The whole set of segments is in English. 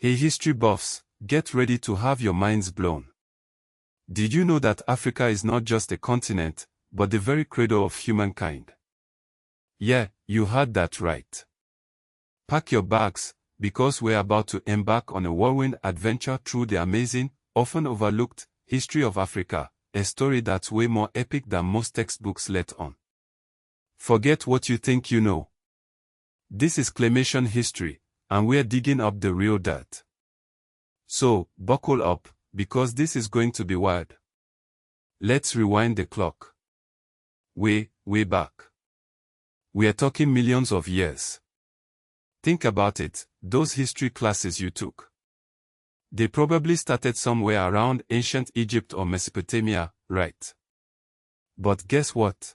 Hey history buffs, get ready to have your minds blown. Did you know that Africa is not just a continent, but the very cradle of humankind? Yeah, you heard that right. Pack your bags, because we're about to embark on a whirlwind adventure through the amazing, often overlooked, history of Africa, a story that's way more epic than most textbooks let on. Forget what you think you know. This is claymation history, and we're digging up the real dirt. So, buckle up, because this is going to be wild. Let's rewind the clock. Way back. We are talking millions of years. Think about it, those history classes you took. They probably started somewhere around ancient Egypt or Mesopotamia, right? But guess what?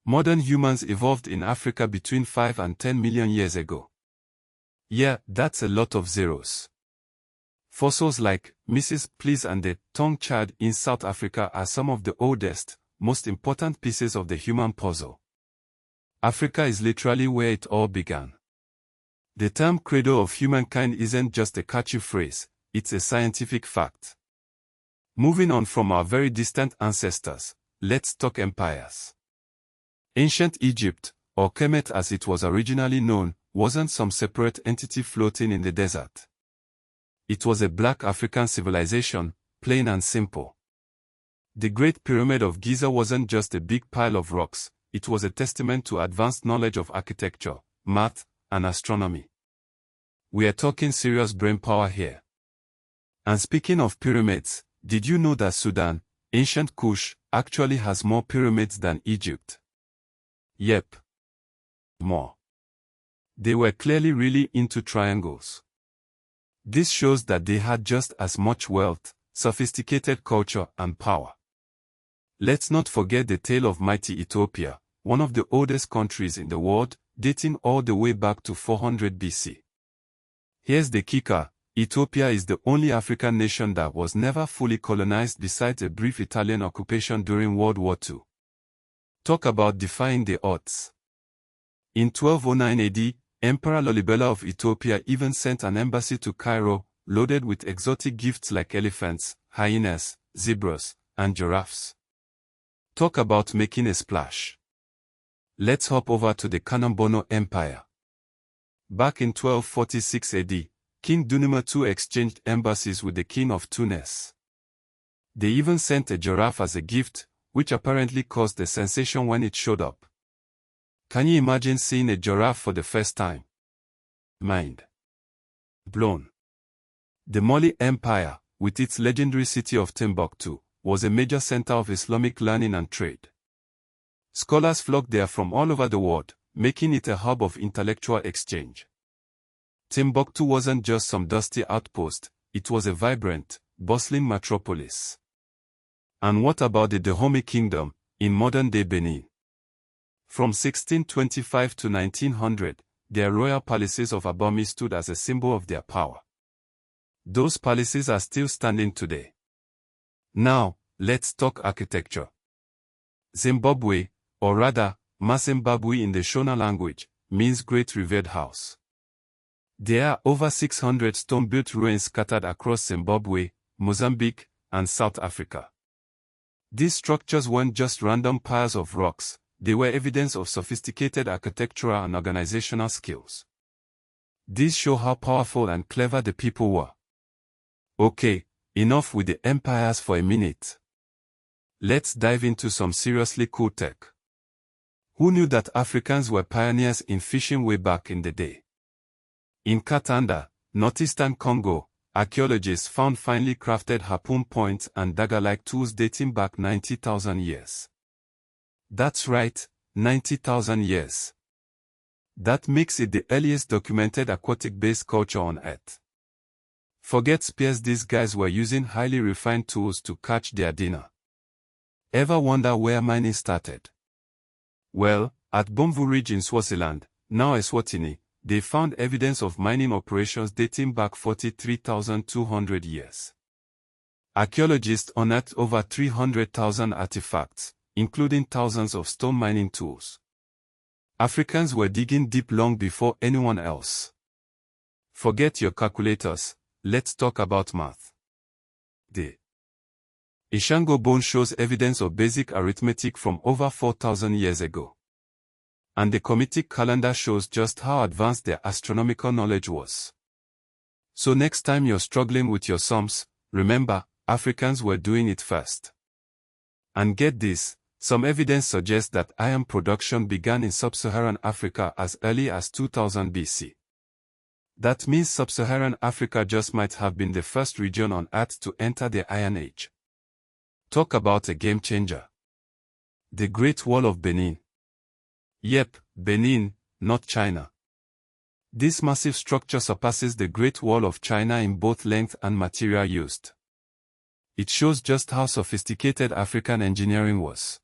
Modern humans evolved in Africa between 5 and 10 million years ago. Yeah, that's a lot of zeros. Fossils like Mrs. Please and the tongue chad in South Africa are some of the oldest, most important pieces of the human puzzle. Africa is literally where it all began. The term cradle of humankind isn't just a catchy phrase, it's a scientific fact. Moving on from our very distant ancestors, let's talk empires. Ancient Egypt, or Kemet as it was originally known, wasn't some separate entity floating in the desert. It was a black African civilization, plain and simple. The Great Pyramid of Giza wasn't just a big pile of rocks, it was a testament to advanced knowledge of architecture, math, and astronomy. We are talking serious brainpower here. And speaking of pyramids, did you know that Sudan, ancient Kush, actually has more pyramids than Egypt? Yep. More. They were clearly really into triangles. This shows that they had just as much wealth, sophisticated culture, and power. Let's not forget the tale of mighty Ethiopia, one of the oldest countries in the world, dating all the way back to 400 BC. Here's the kicker, Ethiopia is the only African nation that was never fully colonized besides a brief Italian occupation during World War II. Talk about defying the odds. In 1209 AD, Emperor Lalibela of Ethiopia even sent an embassy to Cairo, loaded with exotic gifts like elephants, hyenas, zebras, and giraffes. Talk about making a splash. Let's hop over to the Kanem-Borno Empire. Back in 1246 AD, King Dunima II exchanged embassies with the king of Tunis. They even sent a giraffe as a gift, which apparently caused a sensation when it showed up. Can you imagine seeing a giraffe for the first time? Mind blown. The Mali Empire, with its legendary city of Timbuktu, was a major center of Islamic learning and trade. Scholars flocked there from all over the world, making it a hub of intellectual exchange. Timbuktu wasn't just some dusty outpost, it was a vibrant, bustling metropolis. And what about the Dahomey Kingdom, in modern-day Benin? From 1625 to 1900, their royal palaces of Abomey stood as a symbol of their power. Those palaces are still standing today. Now, let's talk architecture. Zimbabwe, or rather, Mazimbabwe in the Shona language, means Great Revered House. There are over 600 stone-built ruins scattered across Zimbabwe, Mozambique, and South Africa. These structures weren't just random piles of rocks, they were evidence of sophisticated architectural and organizational skills. These show how powerful and clever the people were. Okay, enough with the empires for a minute. Let's dive into some seriously cool tech. Who knew that Africans were pioneers in fishing way back in the day? In Katanga, northeastern Congo, archaeologists found finely crafted harpoon points and dagger-like tools dating back 90,000 years. That's right, 90,000 years. That makes it the earliest documented aquatic-based culture on Earth. Forget spears, these guys were using highly refined tools to catch their dinner. Ever wonder where mining started? Well, at Bomvu Ridge in Swaziland, now Eswatini, they found evidence of mining operations dating back 43,200 years. Archaeologists unearthed over 300,000 artifacts, including thousands of stone mining tools. Africans were digging deep long before anyone else. Forget your calculators, let's talk about math. The Ishango bone shows evidence of basic arithmetic from over 4,000 years ago. And the Comitic calendar shows just how advanced their astronomical knowledge was. So next time you're struggling with your sums, remember, Africans were doing it first. And get this, some evidence suggests that iron production began in sub-Saharan Africa as early as 2000 BC. That means sub-Saharan Africa just might have been the first region on Earth to enter the Iron Age. Talk about a game changer. The Great Wall of Benin. Yep, Benin, not China. This massive structure surpasses the Great Wall of China in both length and material used. It shows just how sophisticated African engineering was.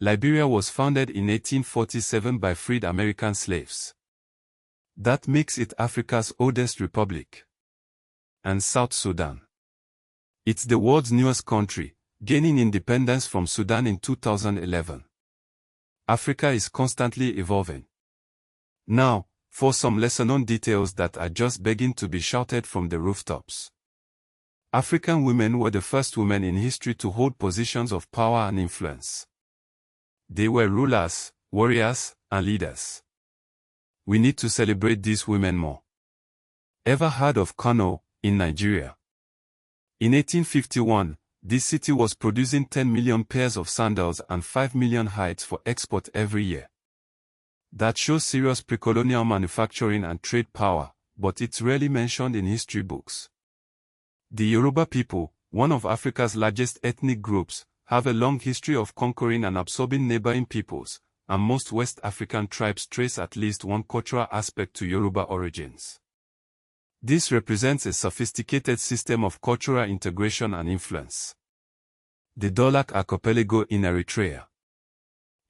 Liberia was founded in 1847 by freed American slaves. That makes it Africa's oldest republic. And South Sudan. It's the world's newest country, gaining independence from Sudan in 2011. Africa is constantly evolving. Now, for some lesser-known details that are just begging to be shouted from the rooftops. African women were the first women in history to hold positions of power and influence. They were rulers, warriors, and leaders. We need to celebrate these women more. Ever heard of Kano, in Nigeria? In 1851, this city was producing 10 million pairs of sandals and 5 million hides for export every year. That shows serious pre-colonial manufacturing and trade power, but it's rarely mentioned in history books. The Yoruba people, one of Africa's largest ethnic groups, have a long history of conquering and absorbing neighboring peoples, and most West African tribes trace at least one cultural aspect to Yoruba origins. This represents a sophisticated system of cultural integration and influence. The Daulak Archipelago in Eritrea.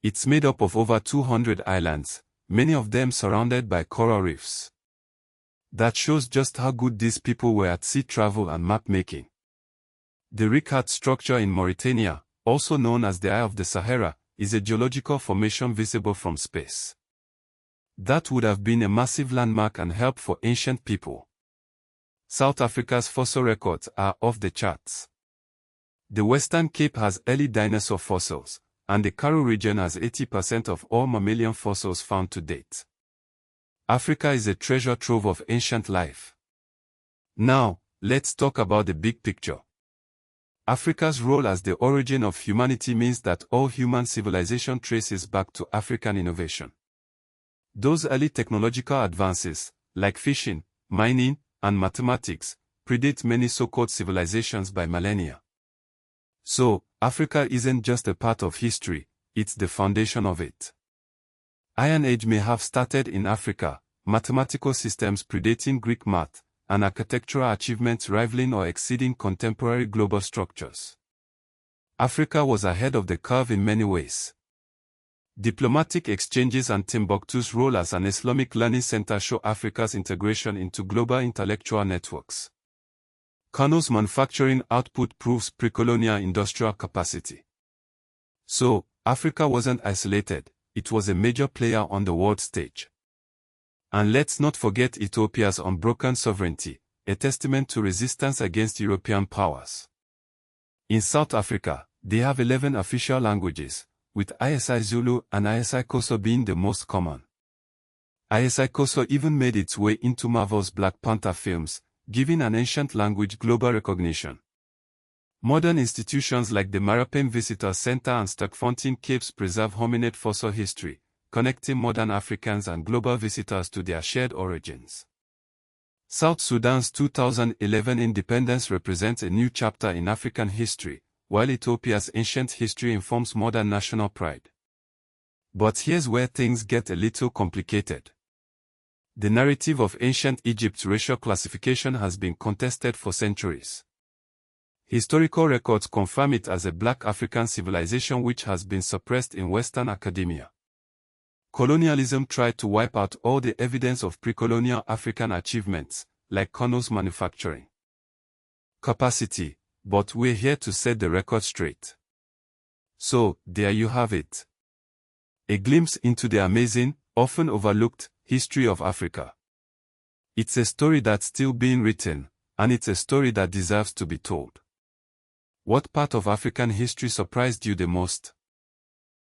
It's made up of over 200 islands, many of them surrounded by coral reefs. That shows just how good these people were at sea travel and map-making. The Ricard structure in Mauritania, also known as the Eye of the Sahara, is a geological formation visible from space. That would have been a massive landmark and help for ancient people. South Africa's fossil records are off the charts. The Western Cape has early dinosaur fossils, and the Karoo region has 80% of all mammalian fossils found to date. Africa is a treasure trove of ancient life. Now, let's talk about the big picture. Africa's role as the origin of humanity means that all human civilization traces back to African innovation. Those early technological advances, like fishing, mining, and mathematics, predate many so-called civilizations by millennia. So, Africa isn't just a part of history, it's the foundation of it. Iron Age may have started in Africa, mathematical systems predating Greek math, and architectural achievements rivaling or exceeding contemporary global structures. Africa was ahead of the curve in many ways. Diplomatic exchanges and Timbuktu's role as an Islamic learning center show Africa's integration into global intellectual networks. Kano's manufacturing output proves pre-colonial industrial capacity. So, Africa wasn't isolated, it was a major player on the world stage. And let's not forget Ethiopia's unbroken sovereignty, a testament to resistance against European powers. In South Africa, they have 11 official languages, with ISI Zulu and ISI Koso being the most common. ISI Koso even made its way into Marvel's Black Panther films, giving an ancient language global recognition. Modern institutions like the Marapem Visitor Center and Sterkfontein Caves preserve hominid fossil history, connecting modern Africans and global visitors to their shared origins. South Sudan's 2011 independence represents a new chapter in African history, while Ethiopia's ancient history informs modern national pride. But here's where things get a little complicated. The narrative of ancient Egypt's racial classification has been contested for centuries. Historical records confirm it as a black African civilization which has been suppressed in Western academia. Colonialism tried to wipe out all the evidence of pre-colonial African achievements, like Kano's manufacturing capacity, but we're here to set the record straight. So, there you have it. A glimpse into the amazing, often overlooked, history of Africa. It's a story that's still being written, and it's a story that deserves to be told. What part of African history surprised you the most?